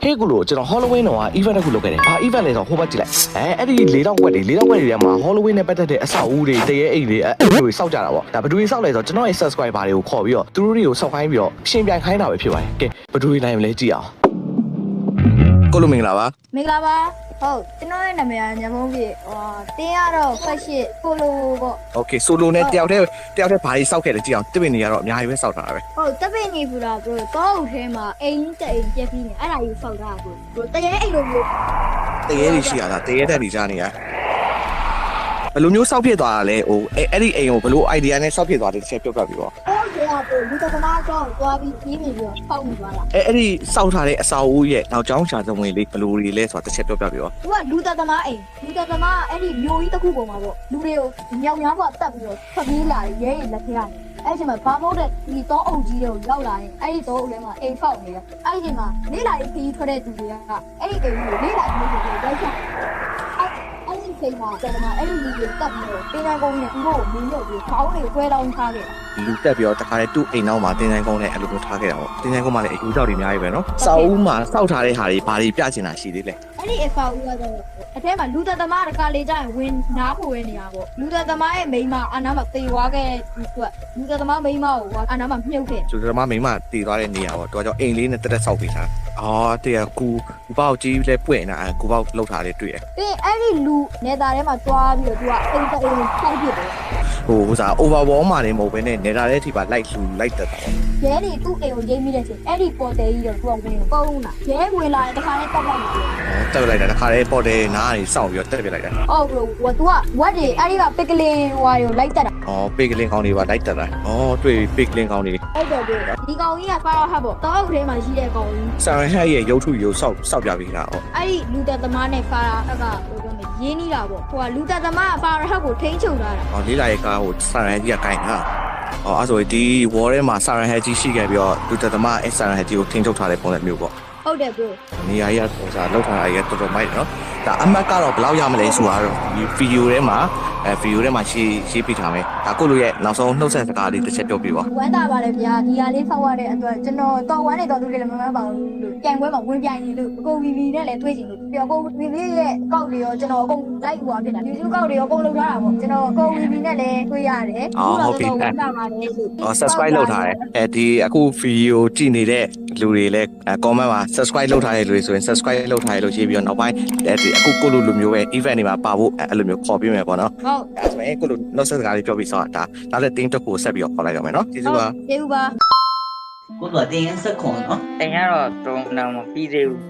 ဟဲ့ကူလို့ကျွန်တော် Halloween တော့ event တစ်ခုလုပ်ခဲ့တယ်။ဘာ event လဲဆိုတော့ဟိုဘက်ကြည့်လိုက်။အဲ့ဒီ4000ခွက်တွေထဲမှာ Halloween နဲ့ပတ်သက်တဲ့အဆောက်အဦတွေတရေအိတ်တွေအဲ့လိုတွေစောက်ကြတာပေါ့။ဒါဘယ်သူတွေစောက်လဲဆိုတော့ကျွန်တော်ရဲ့ subscriber တွေကိုခေါ်ပြီးတော့သူတို့တွေကိုစောက်ခိုင်းပြီးတော့ရှင်ပြိုင်ခိုင်းတာပဲဖြစ်ပါတယ်။ကဲဘယ်သူတွေနိုင်မလဲကြည့်အောင်။ကိုလိုမင်္ဂလာပါ မင်္ဂလာပါဟုတ်ကျွန်တော်ရဲ့နာမည်ကညမုံးပြတင်းရတော့ဖက်ရှစ်ကိုလိုပေါ့ ။ Okay solo နဲ့တယောက်တည်းဘာတွေစောက်ခဲ့လဲကြည့်အောင်။တစ်ပင်တွေကတော့အများကြီးပဲစောက်ထားတာပဲ ဟုတ်တပ်ပင်းနေဘူးလားဘရိုတောအုပ်ထဲမှာအိမ်တက်အိမ်ပြက်ပြီးနေအဲ့ဒါကြီးဆောက်တာဘရိုတကယ်အိမ်လိုမျိုး ။တရေတွေရှိရတာတရေတက်တွေကြားနေရ။ဘယ်လိုမျိုးစောက်ဖြစ်သွားတာလဲဟိုအဲ့ဒီအိမ်ကိုဘယ်လို idea နဲ့စောက်ဖြစ်သွားတယ်တစ်ချက်ပြောပြပြီးတော့ ဟုတ်ကဲ့ဘရိုလူတသမားကြောင်းသွားပြီးပြီးနေပြီးတော့ပေါက်နေသွားတာ အဲ့ဒီစောက်ထားတဲ့အဆောက်အဦရဲ့နောက်ကျောင်းချာသဝင်လေးဘယ်လိုတွေလဲဆိုတာတစ်ချက်ပြောပြပြီးတော့ သူကလူတသမားအိမ်လူတသမားအဲ့ဒီမျိုးကြီးတစ်ခုပုံမှာပေါ့လူတွေကိုမြောင်များပေါ့တက်ပြီးတော့ထွက်ပြေးလာရဲရဲလက်ထဲကနေအဲ့ဒီမှာဘာမို့တဲ့ဒီတော့အုပ်ကြီးတွေကိုရောက်လာရင်အဲ့ဒီတော့အုပ်ထဲမှာအိမ်ဖောက်နေတယ်အဲ့ဒီမှာလေးလာရေးခီးထွက်တဲ့သူတွေကအဲ့ဒီအိမ်ကိုလေးလာရေးကိုရောက်ချအဲ့ဒီချိန်မှာကျွန်တော်အဲ့ဒီလူတွေတက်ပြီးတော့တင်းတိုင်းကုန်းနဲ့သူတို့ကိုမင်းတို့ပြီးခေါင်းတွေဆွဲလောင်းထားခဲ့ လူတက်ပြီးတော့တခါလေသူ့အိမ်နောက်မှာတင်းတိုင်းကုန်းနဲ့အဲ့လိုမျိုးထားခဲ့တာပေါ့တင်းတိုင်းကုန်းမှာလည်းအယူကြောက်တွေအများကြီးပဲနော်စောက်ဦးမှာစောက်ထားတဲ့ဟာတွေဘာတွေပြချင်တာရှိသေးလဲ အဲ့ဒီအဖောက်ဦးကတော့အထဲမှာလူသက်သမားတကားလေးကြရင်ဝင်နားဖို့ဝင်နေတာပေါ့လူသက်သမားရဲ့မိန်းမအနားမှာတေသွားခဲ့သူကလူသက်သမားမိန်းမကိုအနားမှာမြုပ်ခဲ့ ကျိုးသမားမိန်းမတည်သွားတဲ့နေရာပေါ့သူကကြောင့်အိမ်လေးနဲ့တက်တက်ဆောက်ပေးထားအော်တကယ်ကူပေါက်ကြီးလဲပွင့်နေတာကူပေါက်လောက်ထားလေးတွေ့တယ် ပြီးအဲ့ဒီလူနေတာထဲမှာတွားပြီးတော့သူကအိမ်တအိမ်ဆောက်ပြစ်တယ် ဟိုစား overwall မှာနေမဟုတ်ဘဲနဲ့နေတာတဲ့အထိပါလိုက်လူလိုက်တက်တာပေါ့ ရဲတွေသူ့အိမ်ကိုရိမ့်မိတဲ့ချိန်အဲ့ဒီပေါ်တယ်ကြီးတော့သူကဝင်ပုံးလာရဲဝင်လာရင်တခါနဲ့တက်လိုက်တယ် တက်လိုက်တာတခါလေပေါ်တယ်နားကနေစောင့်ပြီးတော့တက်ပြလိုက်တာ ဟုတ်ကဲ့သူကဝက်တွေအဲ့ဒီကပစ်ကလင်ဟွာတွေကိုလိုက်တက်တာ အော်ပိတ်ကလင်းကောင်းတွေပါလိုက်တက်တာအော်တွေ့ပိတ်ကလင်းကောင်းတွေ အဲ့တော့ဒီကောင်ကြီးကဖာဟတ်ပေါ့တောအုပ်ထဲမှာရှိတဲ့ကောင်ကြီး ဆာရဟက်ရဲ့ရုပ်ထုရုပ်စောက်ပြပေးတာအော် အဲ့ဒီလူသက်သမားနဲ့ဖာဟတ်ကဟိုကရင်းနေတာပေါ့ဟိုကလူသက်သမားဖာဟတ်ကိုထိန်းချုပ်ထားတာ အော်လေးလာရဲ့ကားကိုဆာရဟက်ကြီးကကိုင်တာအော်အဲ့ဆိုဒီ wall ထဲမှာဆာရဟက်ကြီးရှိခဲ့ပြီးတော့လူသက်သမားအဲ့ဆာရဟက်ကြီးကိုထိန်းချုပ်ထားတဲ့ပုံစံမျိုးပေါ့ ဟုတ်တယ် bro နေရာကြီးကဟိုစားလောက်ထားတာကြီးကတော်တော်မိုက်နော်ဒါအမတ်ကတော့ဘယ်လောက်ရမလဲဆိုတာတော့ဒီဗီဒီယိုထဲမှာဗီဒီယိုထဲမှာရေးပြထားမယ်ဒါကိုလိုရဲ့နောက်ဆုံးနှုတ်ဆက်စကားလေးတစ်ချက်ပြောပြပါ ဝမ်းသာပါတယ်ဗျာဒီဟာလေးဖောက်ရတဲ့အတွက်ကျွန်တော်တော့ဝမ်းနေတော့သူတွေလည်းမမှန်ပါဘူးလို့ကြံပွဲမှာဝင်ပြိုင်နေလို့အကုန်ဗီဗီနဲ့လည်းတွေ့ချင်လို့ပြီးတော့အကုန်ဗီဗီရဲ့အကောက်တွေရောကျွန်တော်အကုန်လိုက်ဟွာဖြစ်တာ YouTube ကောက်တွေရောအကုန်လုပ်ထားတာပေါ့ကျွန်တော်အကုန်ဗီဗီနဲ့လည်းတွေ့ရတယ်ဝမ်းသာပါတယ်လို့ subscribe လုပ်ထားတယ်အဲဒီအခုဗီဒီယိုကြည့်နေတဲ့လူတွေလည်း comment မှာ subscribe လုပ်ထားတဲ့လူတွေဆိုရင် subscribe လုပ်ထားရလို့ရေးပြီးတော့နောက်ပိုင်းဒီအခုကိုလိုမျိုးပဲ event တွေမှာပါဖို့အဲ့လိုမျိုးခေါ်ပြမယ်ပေါ့နော် ဟုတ် ဒါဆိုရင်ကိုလိုနှုတ်ဆက်စကားလေးပြောပြီးဆိုတော့ဒါနောက်လည်းတင်းတက်ကိုဆက်ပြီးတော့ခေါ်လိုက်ရမယ်နော်ကျေးဇူးပါ ကျေးဇူးပါ ကိုယ်ကတင်းစက်ခွန်နော် တင်ရတော့တုံးတော့မပြီးသေးဘူး